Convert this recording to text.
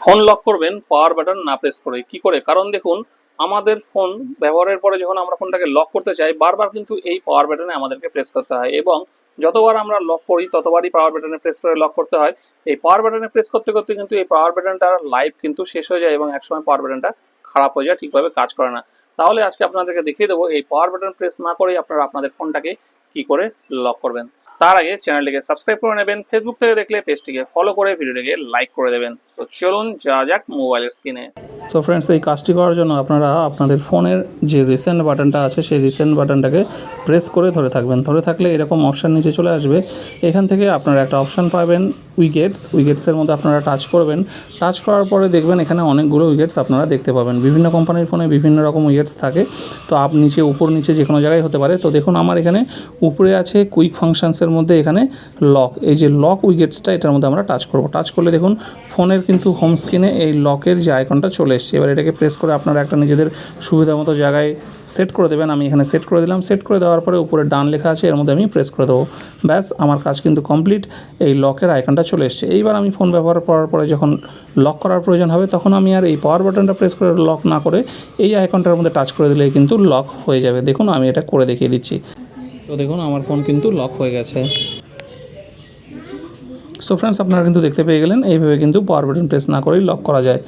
Phone lock করবেন power button না press করে। কি করে? কারণ দেখুন, আমাদের ফোন ব্যবহারের পরে যখন আমরা ফোনটাকে লক করতে চাই, বারবার কিন্তু এই পাওয়ার বাটনে আমাদেরকে প্রেস করতে হয়, এবং যতবার আমরা লক করি ততবারই পাওয়ার বাটনে প্রেস করে লক করতে হয়। এই পাওয়ার বাটনে প্রেস করতে করতে কিন্তু এই পাওয়ার বাটনটার লাইফ কিন্তু শেষ হয়ে যায় এবং একসময় পাওয়ার বাটনটা খারাপ হয়ে যায়, ঠিকভাবে কাজ করে না। তাহলে আজকে আপনাদেরকে দেখিয়ে দেবো এই পাওয়ার বাটন প্রেস না করেই আপনারা আপনাদের ফোনটাকে কি করে লক করবেন। তার আগে চ্যানেলটিকে সাবস্ক্রাইব করে নেবেন, ফেসবুক থেকে দেখলে পেজটিকে ফলো করে ভিডিওটিকে লাইক করে দেবেন। তো চলুন যাওয়া যাক মোবাইলের স্ক্রিনে। সো ফ্রেন্ডস, এই কাজটি করার জন্য আপনারা আপনাদের ফোনের যে রিসেন্ট বাটনটা আছে সেই রিসেন্ট বাটনটাকে প্রেস করে ধরে থাকবেন। ধরে থাকলে এরকম অপশান নিচে চলে আসবে। এখান থেকে আপনারা একটা অপশান পাবেন উইগেটসের মধ্যে আপনারা টাচ করবেন। টাচ করার পরে দেখবেন এখানে অনেকগুলো উইগেটস আপনারা দেখতে পাবেন। বিভিন্ন কোম্পানির ফোনে বিভিন্ন রকম উইগেটস থাকে, তো নিচে উপর নিচে যে কোনো জায়গায় হতে পারে। তো দেখুন আমার এখানে উপরে আছে কুইক ফাংশনসের মধ্যে এখানে লক, এই যে লক উইগেটসটা, এটার মধ্যে আমরা টাচ করব। টাচ করলে দেখুন ফোনের কিন্তু হোম স্ক্রিনে এই লকের যে আইকনটা চলে এসছে। এবার এটাকে প্রেস করে আপনারা একটা নিজেদের সুবিধা মতো জায়গায় সেট করে দেবেন। আমি এখানে সেট করে দিলাম। সেট করে দেওয়ার পরে উপরে ডান লেখা আছে, এর মধ্যে আমি প্রেস করে দেবো। ব্যাস, আমার কাজ কিন্তু কমপ্লিট। এই লকের আইকনটা চলে এসছে। এইবার আমি ফোন ব্যবহার করার পরে যখন লক করার প্রয়োজন হবে, তখন আমি আর এই পাওয়ার বাটনটা প্রেস করে লক না করে এই আইকনটার মধ্যে টাচ করে দিলেই কিন্তু লক হয়ে যাবে। দেখুন আমি এটা করে দেখিয়ে দিচ্ছি। তো দেখুন আমার ফোন কিন্তু লক হয়ে গেছে। সো ফ্রেন্ডস, আপনারা কিন্তু দেখতে পেয়ে গেলেন এইভাবে কিন্তু পাওয়ার বাটন প্রেস না করেই লক করা যায়।